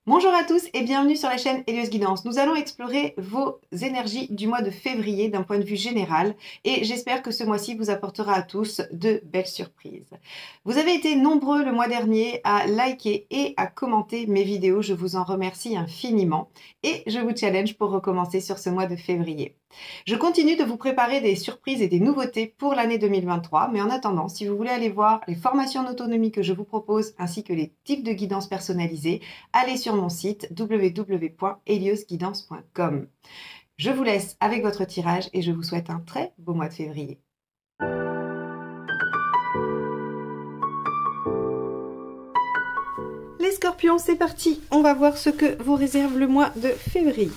Bonjour à tous et bienvenue sur la chaîne Hélios Guidance. Nous allons explorer vos énergies du mois de février d'un point de vue général et j'espère que ce mois-ci vous apportera à tous de belles surprises. Vous avez été nombreux le mois dernier à liker et à commenter mes vidéos, je vous en remercie infiniment et je vous challenge pour recommencer sur ce mois de février. Je continue de vous préparer des surprises et des nouveautés pour l'année 2023, mais en attendant, si vous voulez aller voir les formations en autonomie que je vous propose ainsi que les types de guidance personnalisés, allez sur mon site www.heliosguidance.com. Je vous laisse avec votre tirage et je vous souhaite un très beau mois de février. Les scorpions, c'est parti. On va voir ce que vous réserve le mois de février.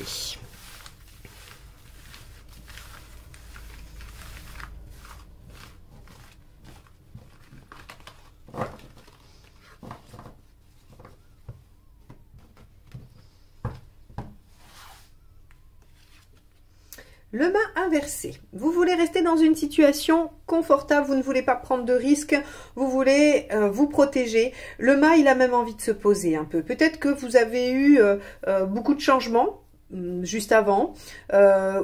Le mât inversé. Vous voulez rester dans une situation confortable, vous ne voulez pas prendre de risques, vous voulez vous protéger. Le mât, il a même envie de se poser un peu. Peut-être que vous avez eu beaucoup de changements juste avant,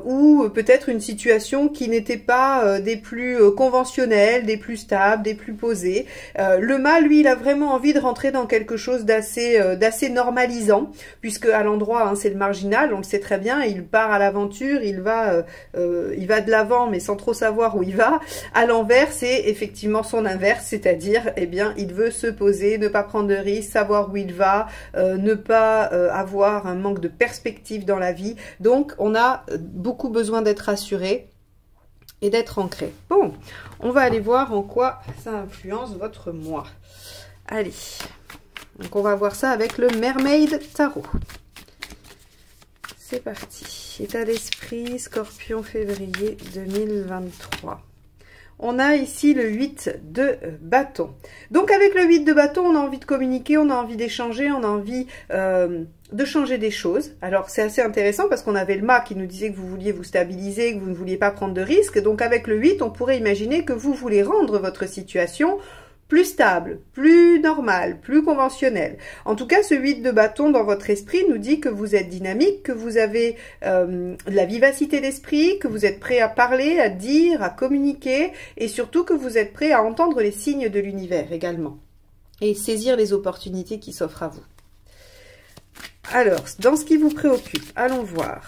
ou peut-être une situation qui n'était pas des plus conventionnelles, des plus stables, des plus posées. Le mât, lui, il a vraiment envie de rentrer dans quelque chose d'assez normalisant, puisque à l'endroit, hein, c'est le marginal, on le sait très bien, il part à l'aventure, il va de l'avant, mais sans trop savoir où il va. À l'envers, c'est effectivement son inverse, c'est-à-dire, eh bien, il veut se poser, ne pas prendre de risques, savoir où il va, ne pas avoir un manque de perspective dans la vie. Donc on a beaucoup besoin d'être rassuré et d'être ancré. Bon, on va aller voir en quoi ça influence votre mois. Allez, donc on va voir ça avec le Mermaid Tarot. C'est parti. État d'esprit, Scorpion, février 2023. On a ici le 8 de bâton. Donc avec le 8 de bâton, on a envie de communiquer, on a envie d'échanger, on a envie de changer des choses. Alors c'est assez intéressant parce qu'on avait le mât qui nous disait que vous vouliez vous stabiliser, que vous ne vouliez pas prendre de risques. Donc avec le 8, on pourrait imaginer que vous voulez rendre votre situation plus stable, plus normal, plus conventionnel. En tout cas, ce 8 de bâton dans votre esprit nous dit que vous êtes dynamique, que vous avez de la vivacité d'esprit, que vous êtes prêt à parler, à dire, à communiquer et surtout que vous êtes prêt à entendre les signes de l'univers également et saisir les opportunités qui s'offrent à vous. Alors, dans ce qui vous préoccupe, allons voir.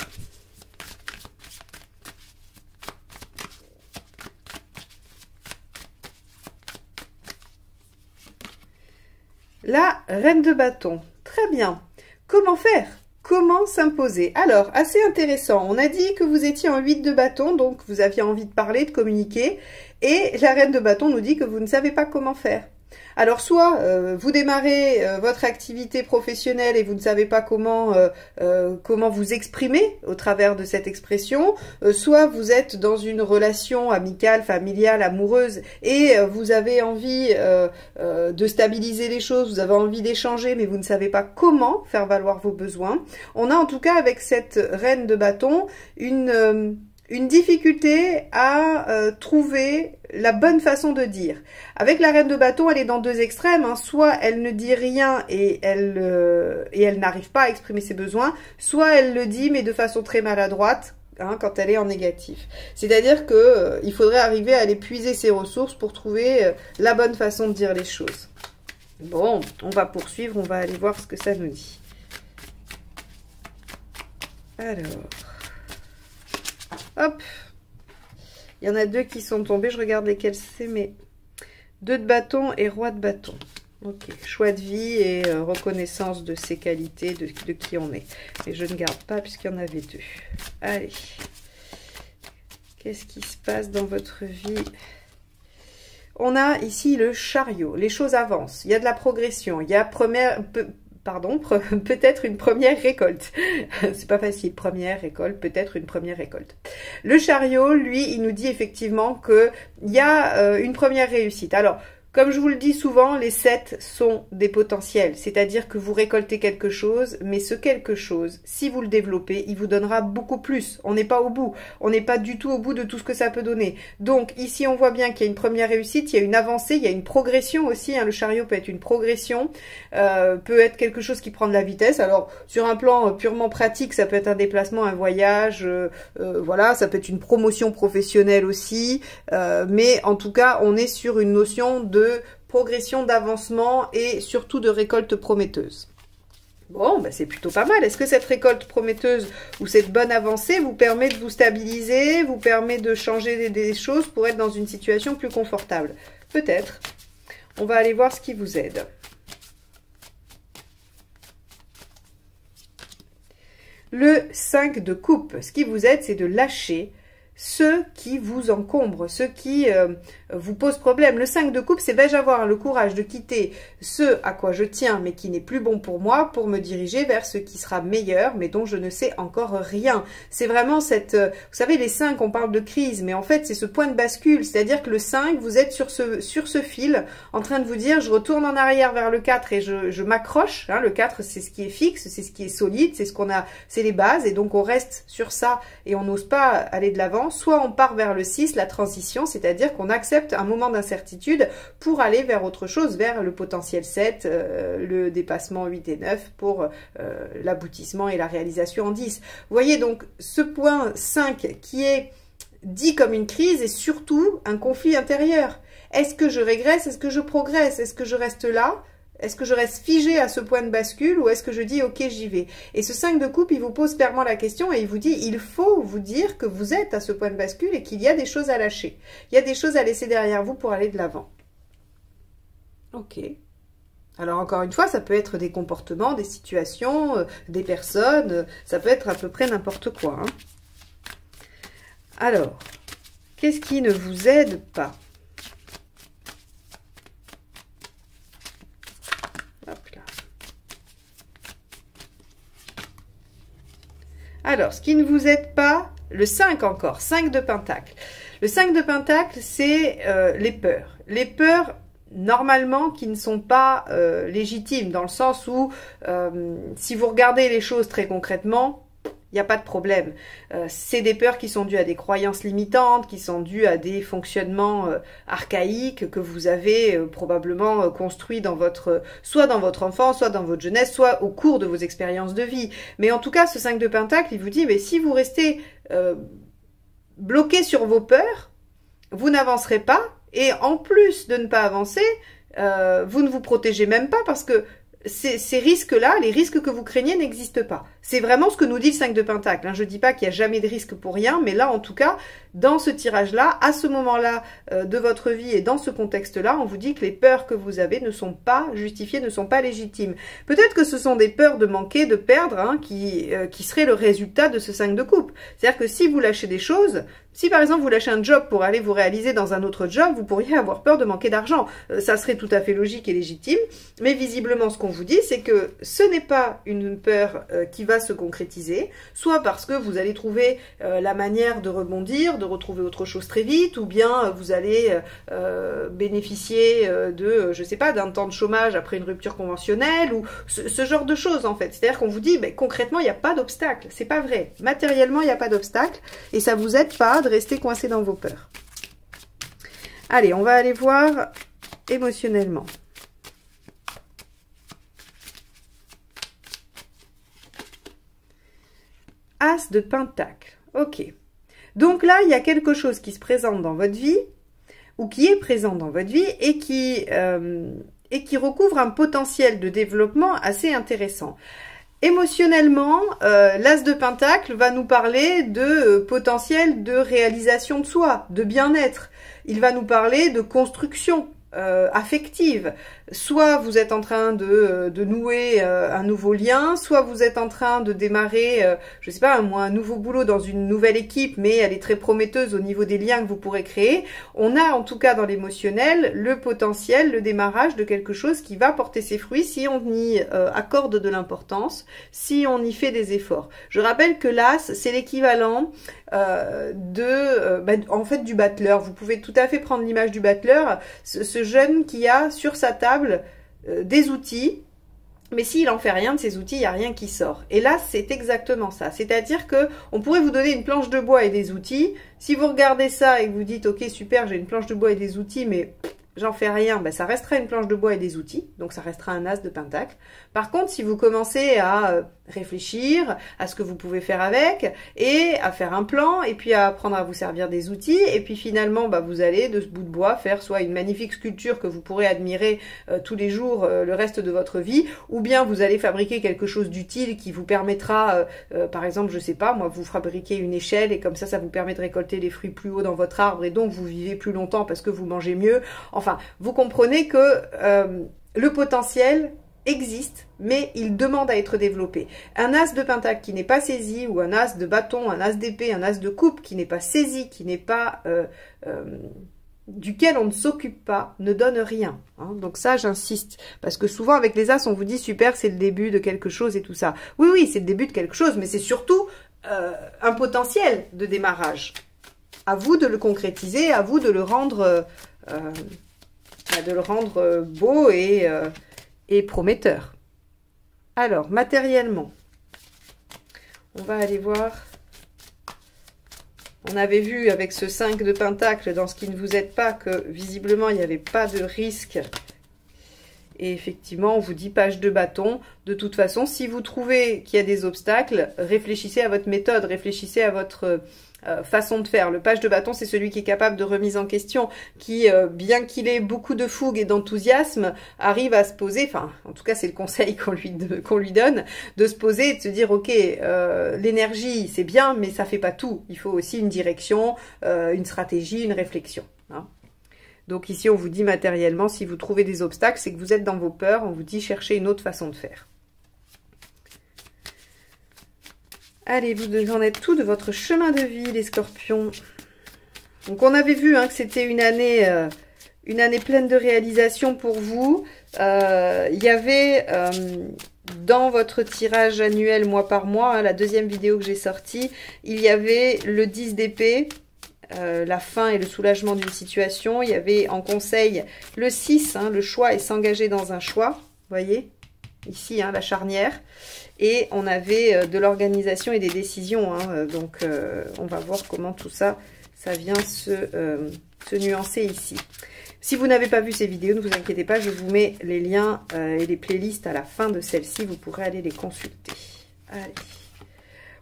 La reine de bâton. Très bien. Comment faire? Comment s'imposer? Alors, assez intéressant. On a dit que vous étiez en 8 de bâton, donc vous aviez envie de parler, de communiquer. Et la reine de bâton nous dit que vous ne savez pas comment faire. Alors, soit vous démarrez votre activité professionnelle et vous ne savez pas comment vous exprimer au travers de cette expression, soit vous êtes dans une relation amicale, familiale, amoureuse et vous avez envie de stabiliser les choses, vous avez envie d'échanger, mais vous ne savez pas comment faire valoir vos besoins. On a en tout cas avec cette reine de bâton une difficulté à trouver la bonne façon de dire. Avec la reine de bâton, elle est dans deux extrêmes, hein. Soit elle ne dit rien et elle n'arrive pas à exprimer ses besoins, soit elle le dit mais de façon très maladroite, hein, quand elle est en négatif. C'est-à-dire que il faudrait arriver à aller puiser ses ressources pour trouver la bonne façon de dire les choses. Bon, on va poursuivre, on va aller voir ce que ça nous dit. Alors... Hop, il y en a deux qui sont tombés, je regarde lesquels c'est, mais 2 de bâton et roi de bâton. Ok, choix de vie et reconnaissance de ses qualités, de qui on est. Et je ne garde pas puisqu'il y en avait 2. Allez, qu'est-ce qui se passe dans votre vie? On a ici le chariot, les choses avancent, il y a de la progression, il y a peut-être une première récolte. C'est pas facile, première récolte, peut-être une première récolte. Le chariot, lui, il nous dit effectivement qu'il y a une première réussite. Alors, Comme je vous le dis souvent, les 7 sont des potentiels, c'est-à-dire que vous récoltez quelque chose, mais ce quelque chose, si vous le développez, il vous donnera beaucoup plus. On n'est pas au bout, on n'est pas du tout au bout de tout ce que ça peut donner. Donc ici, on voit bien qu'il y a une première réussite, il y a une avancée, il y a une progression aussi. Hein. Le chariot peut être une progression, peut être quelque chose qui prend de la vitesse. Alors sur un plan purement pratique, ça peut être un déplacement, un voyage, voilà, ça peut être une promotion professionnelle aussi, mais en tout cas, on est sur une notion de progression, d'avancement et surtout de récolte prometteuse. Bon, ben c'est plutôt pas mal. Est-ce que cette récolte prometteuse ou cette bonne avancée vous permet de vous stabiliser, vous permet de changer des choses pour être dans une situation plus confortable? Peut-être. On va aller voir ce qui vous aide. Le 5 de coupe, ce qui vous aide, c'est de lâcher ce qui vous encombre, ce qui vous pose problème. Le 5 de coupe, c'est vais-je avoir le courage de quitter ce à quoi je tiens, mais qui n'est plus bon pour moi, pour me diriger vers ce qui sera meilleur, mais dont je ne sais encore rien. C'est vraiment cette... vous savez, les 5, on parle de crise, mais en fait, c'est ce point de bascule. C'est-à-dire que le 5, vous êtes sur ce fil, en train de vous dire, je retourne en arrière vers le 4 et je m'accroche. Hein, le 4, c'est ce qui est fixe, c'est ce qui est solide, c'est ce qu'on a, c'est les bases, et donc on reste sur ça et on n'ose pas aller de l'avant. Soit on part vers le 6, la transition, c'est-à-dire qu'on accepte un moment d'incertitude pour aller vers autre chose, vers le potentiel 7, le dépassement 8 et 9 pour l'aboutissement et la réalisation en 10. Vous voyez donc ce point 5 qui est dit comme une crise est surtout un conflit intérieur. Est-ce que je régresse? Est-ce que je progresse? Est-ce que je reste là? Est-ce que je reste figé à ce point de bascule ou est-ce que je dis ok j'y vais? Et ce 5 de coupe, il vous pose clairement la question et il vous dit il faut vous dire que vous êtes à ce point de bascule et qu'il y a des choses à lâcher. Il y a des choses à laisser derrière vous pour aller de l'avant. Ok. Alors encore une fois, ça peut être des comportements, des situations, des personnes, ça peut être à peu près n'importe quoi. Hein. Alors, qu'est-ce qui ne vous aide pas? Alors, ce qui ne vous aide pas, le 5 encore, 5 de pentacle. Le 5 de pentacle, c'est les peurs. Les peurs, normalement, qui ne sont pas légitimes, dans le sens où, si vous regardez les choses très concrètement, il n'y a pas de problème. C'est des peurs qui sont dues à des croyances limitantes, qui sont dues à des fonctionnements archaïques que vous avez probablement construits dans soit dans votre enfance, soit dans votre jeunesse, soit au cours de vos expériences de vie. Mais en tout cas, ce 5 de pentacle, il vous dit, mais si vous restez bloqué sur vos peurs, vous n'avancerez pas. Et en plus de ne pas avancer, vous ne vous protégez même pas parce que ces risques-là, les risques que vous craignez n'existent pas. C'est vraiment ce que nous dit le 5 de pentacle. Hein. Je ne dis pas qu'il n'y a jamais de risque pour rien, mais là, en tout cas, dans ce tirage-là, à ce moment-là de votre vie et dans ce contexte-là, on vous dit que les peurs que vous avez ne sont pas justifiées, ne sont pas légitimes. Peut-être que ce sont des peurs de manquer, de perdre, hein, qui seraient le résultat de ce 5 de coupe. C'est-à-dire que si vous lâchez des choses, si par exemple vous lâchez un job pour aller vous réaliser dans un autre job, vous pourriez avoir peur de manquer d'argent. Ça serait tout à fait logique et légitime, mais visiblement ce qu'on vous dit, c'est que ce n'est pas une peur qui va se concrétiser, soit parce que vous allez trouver la manière de rebondir, de retrouver autre chose très vite, ou bien vous allez bénéficier de, je sais pas, d'un temps de chômage après une rupture conventionnelle, ou ce genre de choses en fait. C'est-à-dire qu'on vous dit, ben, concrètement, il n'y a pas d'obstacle. C'est pas vrai. Matériellement, il n'y a pas d'obstacle, et ça vous aide pas de rester coincé dans vos peurs. Allez, on va aller voir émotionnellement. As de pentacle. Ok. Donc là, il y a quelque chose qui se présente dans votre vie, ou qui est présent dans votre vie, et qui recouvre un potentiel de développement assez intéressant. Émotionnellement, l'As de Pentacle va nous parler de potentiel de réalisation de soi, de bien-être. Il va nous parler de construction affective. Soit vous êtes en train de nouer un nouveau lien, soit vous êtes en train de démarrer, je sais pas, un nouveau boulot dans une nouvelle équipe, mais elle est très prometteuse au niveau des liens que vous pourrez créer. On a en tout cas dans l'émotionnel le potentiel, le démarrage de quelque chose qui va porter ses fruits si on y accorde de l'importance, si on y fait des efforts. Je rappelle que l'As, c'est l'équivalent en fait du battleur. Vous pouvez tout à fait prendre l'image du battleur, ce jeune qui a sur sa table des outils, mais s'il en fait rien de ces outils, il n'y a rien qui sort. Et là, c'est exactement ça. C'est-à-dire que on pourrait vous donner une planche de bois et des outils. Si vous regardez ça et que vous dites, ok, super, j'ai une planche de bois et des outils, mais j'en fais rien, ben ça restera une planche de bois et des outils, donc ça restera un as de pentacle. Par contre, si vous commencez à réfléchir à ce que vous pouvez faire avec, et à faire un plan, et puis à apprendre à vous servir des outils, et puis finalement, vous allez de ce bout de bois faire soit une magnifique sculpture que vous pourrez admirer tous les jours le reste de votre vie, ou bien vous allez fabriquer quelque chose d'utile qui vous permettra, par exemple, je sais pas, moi, vous fabriquez une échelle, et comme ça vous permet de récolter les fruits plus haut dans votre arbre, et donc vous vivez plus longtemps parce que vous mangez mieux. Enfin, vous comprenez que le potentiel existe, mais il demande à être développé. Un as de pentacle qui n'est pas saisi, ou un as de bâton, un as d'épée, un as de coupe qui n'est pas saisi, qui n'est pas duquel on ne s'occupe pas, ne donne rien. Hein. Donc ça, j'insiste, parce que souvent avec les as, on vous dit super, c'est le début de quelque chose et tout ça. Oui, oui, c'est le début de quelque chose, mais c'est surtout un potentiel de démarrage. À vous de le concrétiser, à vous de le rendre beau et prometteur. Alors, matériellement, on va aller voir. On avait vu avec ce 5 de pentacle, dans ce qui ne vous aide pas, que visiblement, il n'y avait pas de risque. Et effectivement, on vous dit page de bâton. De toute façon, si vous trouvez qu'il y a des obstacles, réfléchissez à votre méthode, réfléchissez à votre façon de faire. Le page de bâton, c'est celui qui est capable de remise en question, qui, bien qu'il ait beaucoup de fougue et d'enthousiasme, arrive à se poser, enfin, en tout cas, c'est le conseil qu'on lui donne, de se poser et de se dire, ok, l'énergie, c'est bien, mais ça fait pas tout. Il faut aussi une direction, une stratégie, une réflexion. Hein. Donc ici, on vous dit matériellement, si vous trouvez des obstacles, c'est que vous êtes dans vos peurs, on vous dit cherchez une autre façon de faire. Allez, vous en êtes tout de votre chemin de vie, les scorpions. Donc on avait vu que c'était une année pleine de réalisations pour vous. Il y avait dans votre tirage annuel mois par mois, la deuxième vidéo que j'ai sortie, il y avait le 10 d'épée, la fin et le soulagement d'une situation. Il y avait en conseil le 6, le choix et s'engager dans un choix. Vous voyez, ici, la charnière. Et on avait de l'organisation et des décisions. Donc, on va voir comment tout ça, ça vient se nuancer ici. Si vous n'avez pas vu ces vidéos, ne vous inquiétez pas, je vous mets les liens et les playlists à la fin de celle-ci. Vous pourrez aller les consulter. Allez.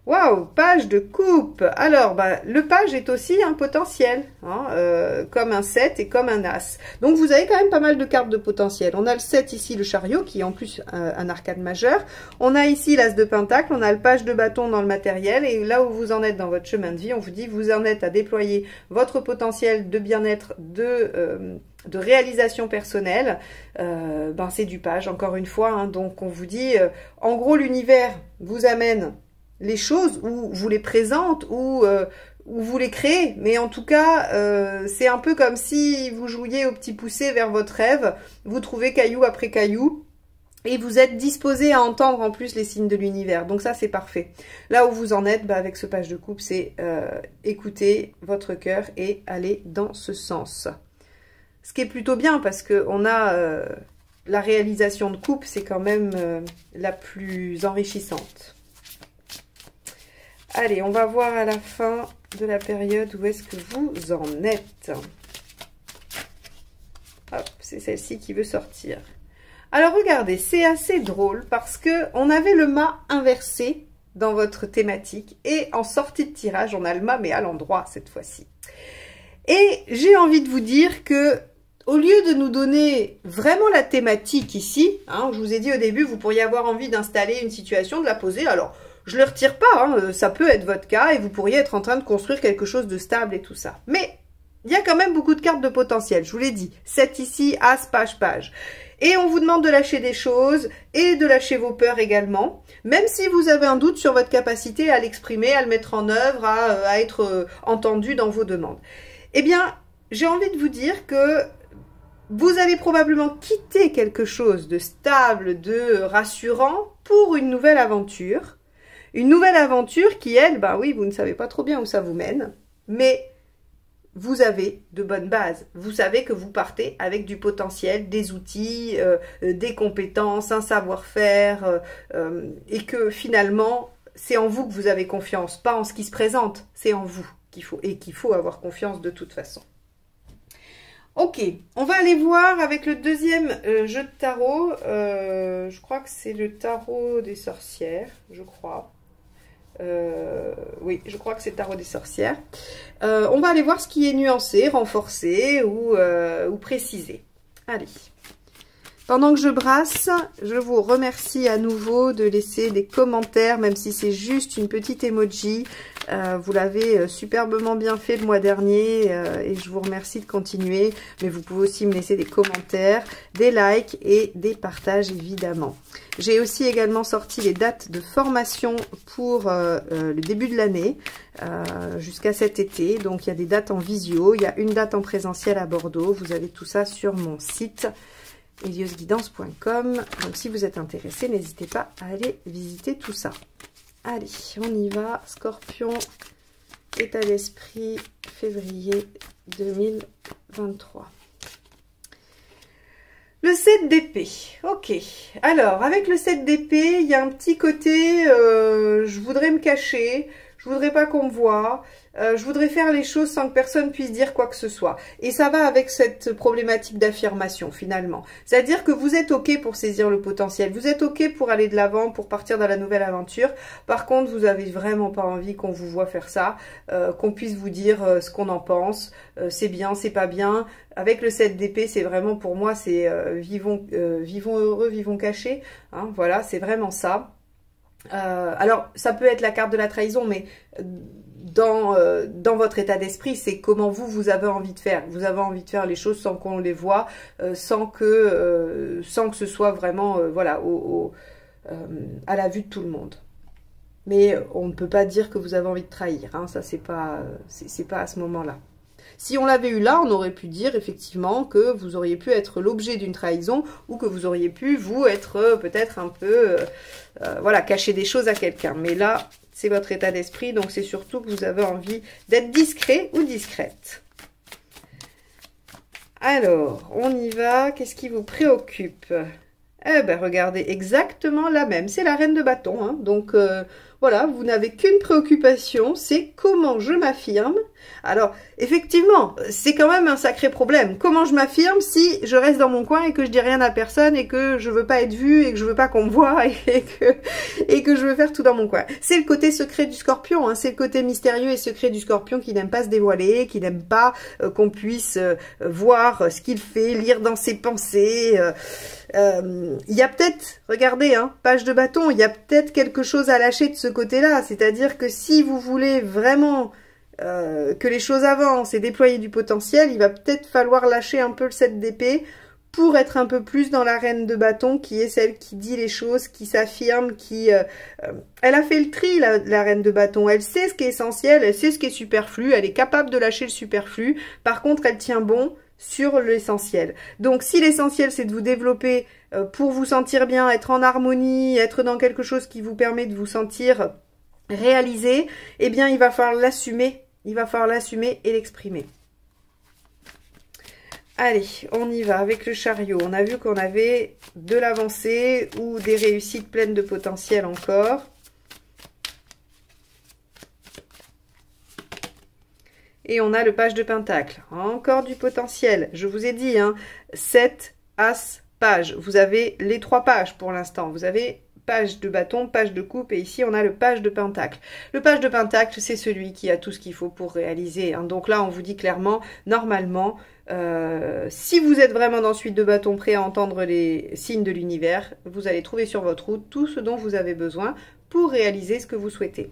Waouh, page de coupe. Alors, le page est aussi un potentiel, comme un 7 et comme un as. Donc, vous avez quand même pas mal de cartes de potentiel. On a le 7 ici, le chariot, qui est en plus un arcane majeur. On a ici l'as de pentacle, on a le page de bâton dans le matériel. Et là où vous en êtes dans votre chemin de vie, on vous dit, vous en êtes à déployer votre potentiel de bien-être, de réalisation personnelle. C'est du page, encore une fois. Donc, on vous dit, en gros, l'univers vous amène les choses, ou vous les présente, ou vous les créez, mais en tout cas, c'est un peu comme si vous jouiez au petit poussé vers votre rêve, vous trouvez caillou après caillou, et vous êtes disposé à entendre en plus les signes de l'univers, donc ça c'est parfait. Là où vous en êtes, avec ce page de coupe, c'est écouter votre cœur et aller dans ce sens. Ce qui est plutôt bien, parce que on a la réalisation de coupe, c'est quand même la plus enrichissante. Allez, on va voir à la fin de la période où est-ce que vous en êtes. Hop, c'est celle-ci qui veut sortir. Alors, regardez, c'est assez drôle parce que on avait le mât inversé dans votre thématique. Et en sortie de tirage, on a le mât, mais à l'endroit cette fois-ci. Et j'ai envie de vous dire que, au lieu de nous donner vraiment la thématique ici, je vous ai dit au début, vous pourriez avoir envie d'installer une situation, de la poser. Alors, je ne le retire pas, ça peut être votre cas et vous pourriez être en train de construire quelque chose de stable et tout ça. Mais il y a quand même beaucoup de cartes de potentiel, je vous l'ai dit. 7 ici, As, page, page. Et on vous demande de lâcher des choses et de lâcher vos peurs également. Même si vous avez un doute sur votre capacité à l'exprimer, à le mettre en œuvre, à être entendu dans vos demandes. Eh bien, j'ai envie de vous dire que vous allez probablement quitter quelque chose de stable, de rassurant pour une nouvelle aventure. Une nouvelle aventure qui, elle, ben oui, vous ne savez pas trop bien où ça vous mène, mais vous avez de bonnes bases. Vous savez que vous partez avec du potentiel, des outils, des compétences, un savoir-faire, et que finalement, c'est en vous que vous avez confiance, pas en ce qui se présente, c'est en vous qu'il faut avoir confiance de toute façon. Ok, on va aller voir avec le deuxième jeu de tarot. Je crois que c'est le tarot des sorcières, je crois. Oui, je crois que c'est le tarot des sorcières. On va aller voir ce qui est nuancé, renforcé ou précisé. Allez. Pendant que je brasse, je vous remercie à nouveau de laisser des commentaires, même si c'est juste une petite emoji. Vous l'avez superbement bien fait le mois dernier et je vous remercie de continuer. Mais vous pouvez aussi me laisser des commentaires, des likes et des partages évidemment. J'ai aussi également sorti les dates de formation pour le début de l'année jusqu'à cet été. Donc il y a des dates en visio, il y a une date en présentiel à Bordeaux. Vous avez tout ça sur mon site eliosguidance.com. Donc si vous êtes intéressé, n'hésitez pas à aller visiter tout ça. Allez, on y va. Scorpion, état d'esprit, février 2023. Le 7 d'épée. Ok. Alors, avec le 7 d'épée, il y a un petit côté, je voudrais me cacher, je voudrais pas qu'on me voie. Je voudrais faire les choses sans que personne puisse dire quoi que ce soit. Et ça va avec cette problématique d'affirmation, finalement. C'est-à-dire que vous êtes OK pour saisir le potentiel. Vous êtes OK pour aller de l'avant, pour partir dans la nouvelle aventure. Par contre, vous avez vraiment pas envie qu'on vous voit faire ça, qu'on puisse vous dire ce qu'on en pense. C'est bien, c'est pas bien. Avec le 7 d'épée, c'est vraiment, pour moi, c'est vivons heureux, vivons cachés. Hein, voilà, c'est vraiment ça. Alors, ça peut être la carte de la trahison, mais dans votre état d'esprit, c'est comment vous avez envie de faire. Vous avez envie de faire les choses sans qu'on les voit, sans que ce soit vraiment voilà, à la vue de tout le monde. Mais on ne peut pas dire que vous avez envie de trahir, hein, ça c'est pas à ce moment-là. Si on l'avait eu là, on aurait pu dire effectivement que vous auriez pu être l'objet d'une trahison ou que vous auriez pu, vous, être peut-être un peu, voilà, cacher des choses à quelqu'un. Mais là, c'est votre état d'esprit, donc c'est surtout que vous avez envie d'être discret ou discrète. Alors, on y va. Qu'est-ce qui vous préoccupe? Eh ben, regardez, exactement la même. C'est la reine de bâton, hein. Donc, voilà, vous n'avez qu'une préoccupation, c'est comment je m'affirme. Alors, effectivement, c'est quand même un sacré problème. Comment je m'affirme si je reste dans mon coin et que je dis rien à personne et que je veux pas être vue et que je veux pas qu'on me voie et que je veux faire tout dans mon coin. C'est le côté secret du scorpion, hein. C'est le côté mystérieux et secret du scorpion qui n'aime pas se dévoiler, qui n'aime pas qu'on puisse voir ce qu'il fait, lire dans ses pensées. Il y a peut-être, regardez, hein, page de bâton, il y a peut-être quelque chose à lâcher de ce côté-là. C'est-à-dire que si vous voulez vraiment que les choses avancent et déployer du potentiel, il va peut-être falloir lâcher un peu le 7 d'épée pour être un peu plus dans la reine de bâton qui est celle qui dit les choses, qui s'affirme, qui... elle a fait le tri, la reine de bâton. Elle sait ce qui est essentiel, elle sait ce qui est superflu, elle est capable de lâcher le superflu. Par contre, elle tient bon sur l'essentiel. Donc, si l'essentiel, c'est de vous développer pour vous sentir bien, être en harmonie, être dans quelque chose qui vous permet de vous sentir réalisé, eh bien, il va falloir l'assumer. Il va falloir l'assumer et l'exprimer. Allez, on y va avec le chariot. On a vu qu'on avait de l'avancée ou des réussites pleines de potentiel encore. Et on a le page de pentacle. Encore du potentiel. Je vous ai dit, hein, 7, as, page. Vous avez les 3 pages pour l'instant. Vous avez page de bâton, page de coupe, et ici on a le page de pentacle. Le page de pentacle, c'est celui qui a tout ce qu'il faut pour réaliser, hein. Donc là, on vous dit clairement, normalement, si vous êtes vraiment dans suite de bâton, prêt à entendre les signes de l'univers, vous allez trouver sur votre route tout ce dont vous avez besoin pour réaliser ce que vous souhaitez.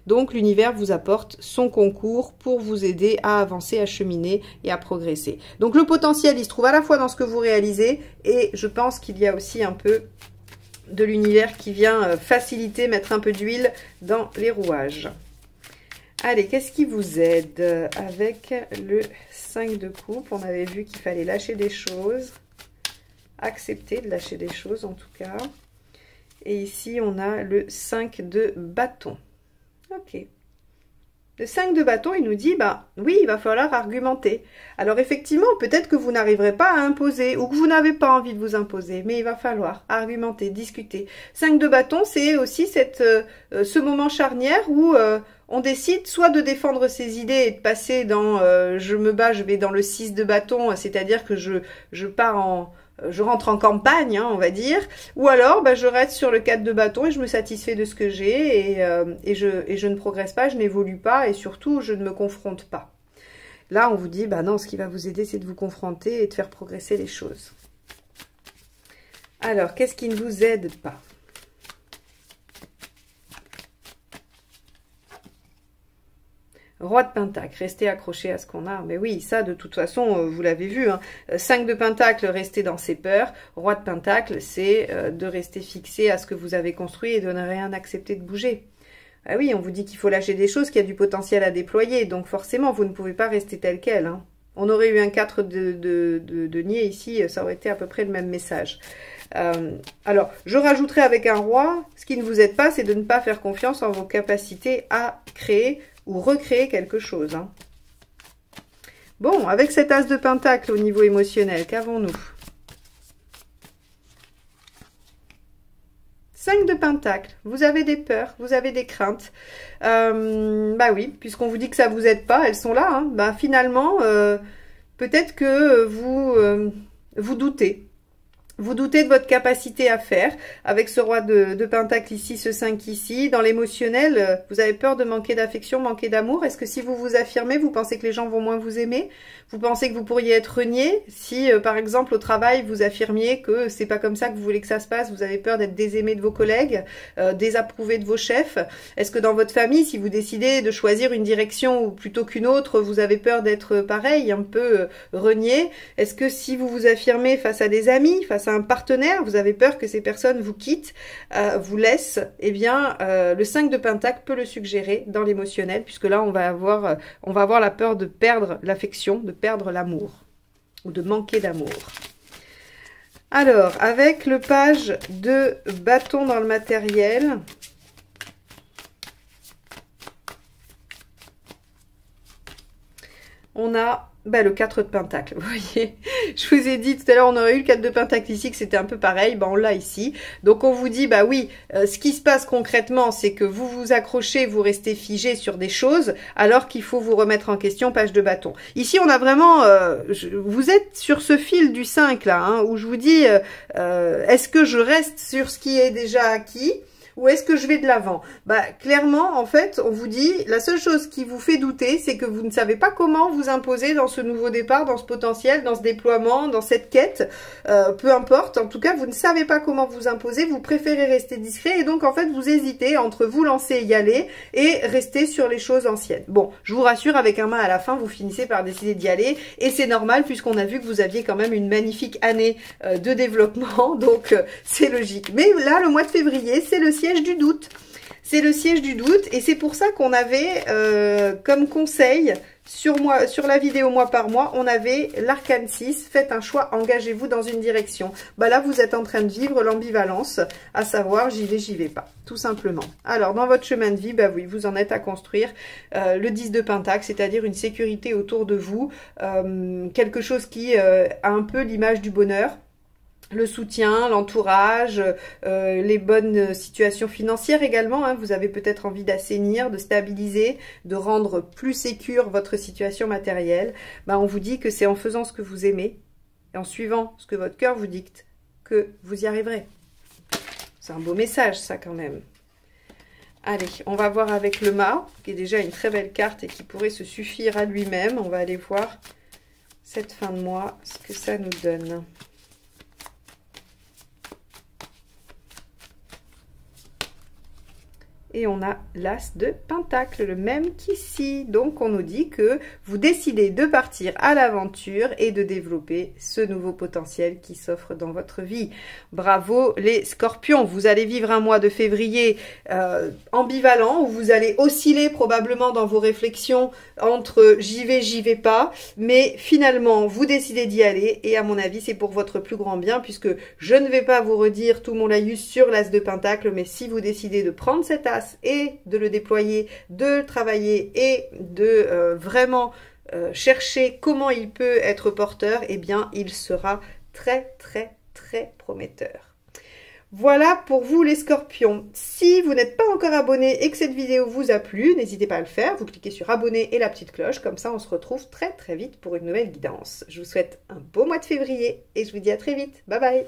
Donc l'univers vous apporte son concours pour vous aider à avancer, à cheminer et à progresser. Donc le potentiel, il se trouve à la fois dans ce que vous réalisez, et je pense qu'il y a aussi un peu de l'univers qui vient faciliter, mettre un peu d'huile dans les rouages. Allez, qu'est-ce qui vous aide avec le 5 de coupe? On avait vu qu'il fallait lâcher des choses, accepter de lâcher des choses en tout cas. Et ici, on a le 5 de bâton. Ok. Le 5 de bâton, il nous dit, bah oui, il va falloir argumenter. Alors effectivement, peut-être que vous n'arriverez pas à imposer ou que vous n'avez pas envie de vous imposer, mais il va falloir argumenter, discuter. 5 de bâton, c'est aussi ce moment charnière où on décide soit de défendre ses idées et de passer dans je me bats, je vais dans le 6 de bâton, c'est-à-dire que je pars je rentre en campagne, hein, on va dire, ou alors bah, je reste sur le 4 de bâton et je me satisfais de ce que j'ai et je ne progresse pas, je n'évolue pas et surtout je ne me confronte pas. Là on vous dit, bah non, ce qui va vous aider c'est de vous confronter et de faire progresser les choses. Alors, qu'est-ce qui ne vous aide pas ? Roi de Pentacle, restez accroché à ce qu'on a. Mais oui, ça, de toute façon, vous l'avez vu. Hein. 5 de Pentacle, restez dans ses peurs. Roi de Pentacle, c'est de rester fixé à ce que vous avez construit et de ne rien accepter de bouger. Ah oui, on vous dit qu'il faut lâcher des choses, qu'il y a du potentiel à déployer. Donc forcément, vous ne pouvez pas rester tel quel. Hein. On aurait eu un 4 de niais ici, ça aurait été à peu près le même message. Alors, je rajouterai avec un roi, ce qui ne vous aide pas, c'est de ne pas faire confiance en vos capacités à créer ou recréer quelque chose. Hein. Bon, avec cet as de pentacle au niveau émotionnel, qu'avons-nous? 5 de pentacle, vous avez des peurs, vous avez des craintes. Bah oui, puisqu'on vous dit que ça vous aide pas, elles sont là. Hein. Bah finalement, peut-être que vous doutez. Vous doutez de votre capacité à faire, avec ce roi de pentacle ici, ce 5 ici. Dans l'émotionnel, vous avez peur de manquer d'affection, manquer d'amour. Est-ce que si vous vous affirmez, vous pensez que les gens vont moins vous aimer? Vous pensez que vous pourriez être renié si, par exemple, au travail, vous affirmiez que c'est pas comme ça que vous voulez que ça se passe, vous avez peur d'être désaimé de vos collègues, désapprouvé de vos chefs? Est-ce que dans votre famille, si vous décidez de choisir une direction ou plutôt qu'une autre, vous avez peur d'être pareil, un peu renié? Est-ce que si vous vous affirmez face à des amis, face à un partenaire, vous avez peur que ces personnes vous quittent, vous laissent? Eh bien, le 5 de pentacle peut le suggérer dans l'émotionnel, puisque là, on va avoir la peur de perdre l'affection, de perdre l'amour, ou de manquer d'amour. Alors, avec le page de bâton dans le matériel, on a le 4 de pentacle, vous voyez. Je vous ai dit tout à l'heure, on aurait eu le 4 de pentacle ici, que c'était un peu pareil, on l'a ici. Donc on vous dit, bah oui, ce qui se passe concrètement, c'est que vous vous accrochez, vous restez figé sur des choses, alors qu'il faut vous remettre en question, page de bâton. Ici, on a vraiment, vous êtes sur ce fil du 5 là, hein, où je vous dis, est-ce que je reste sur ce qui est déjà acquis ? Ou est-ce que je vais de l'avant? Bah, clairement, en fait, on vous dit, la seule chose qui vous fait douter, c'est que vous ne savez pas comment vous imposer dans ce nouveau départ, dans ce potentiel, dans ce déploiement, dans cette quête. Peu importe, en tout cas, vous ne savez pas comment vous imposer, vous préférez rester discret et donc, en fait, vous hésitez entre vous lancer et y aller et rester sur les choses anciennes. Bon, je vous rassure, avec un main à la fin, vous finissez par décider d'y aller et c'est normal puisqu'on a vu que vous aviez quand même une magnifique année de développement, donc c'est logique. Mais là, le mois de février, c'est le siège du doute. C'est le siège du doute et c'est pour ça qu'on avait comme conseil sur la vidéo mois par mois, on avait l'arcane 6, faites un choix, engagez-vous dans une direction. Bah là, vous êtes en train de vivre l'ambivalence, à savoir j'y vais pas, tout simplement. Alors, dans votre chemin de vie, bah oui, vous en êtes à construire le 10 de pentacle, c'est-à-dire une sécurité autour de vous, quelque chose qui a un peu l'image du bonheur. Le soutien, l'entourage, les bonnes situations financières également. Hein. Vous avez peut-être envie d'assainir, de stabiliser, de rendre plus sécure votre situation matérielle. On vous dit que c'est en faisant ce que vous aimez et en suivant ce que votre cœur vous dicte que vous y arriverez. C'est un beau message, ça, quand même. Allez, on va voir avec le mât, qui est déjà une très belle carte et qui pourrait se suffire à lui-même. On va aller voir cette fin de mois, ce que ça nous donne. et on a l'as de pentacle, le même qu'ici. Donc on nous dit que vous décidez de partir à l'aventure et de développer ce nouveau potentiel qui s'offre dans votre vie. Bravo les scorpions, vous allez vivre un mois de février ambivalent, où vous allez osciller probablement dans vos réflexions entre j'y vais pas, mais finalement vous décidez d'y aller, et à mon avis c'est pour votre plus grand bien, puisque je ne vais pas vous redire tout mon laïus sur l'as de pentacle, mais si vous décidez de prendre cet as et de le déployer, de le travailler et de vraiment chercher comment il peut être porteur, eh bien il sera très prometteur. Voilà pour vous les scorpions. Si vous n'êtes pas encore abonné et que cette vidéo vous a plu, n'hésitez pas à le faire. Vous cliquez sur abonner et la petite cloche. Comme ça, on se retrouve très vite pour une nouvelle guidance. Je vous souhaite un beau mois de février et je vous dis à très vite. Bye bye.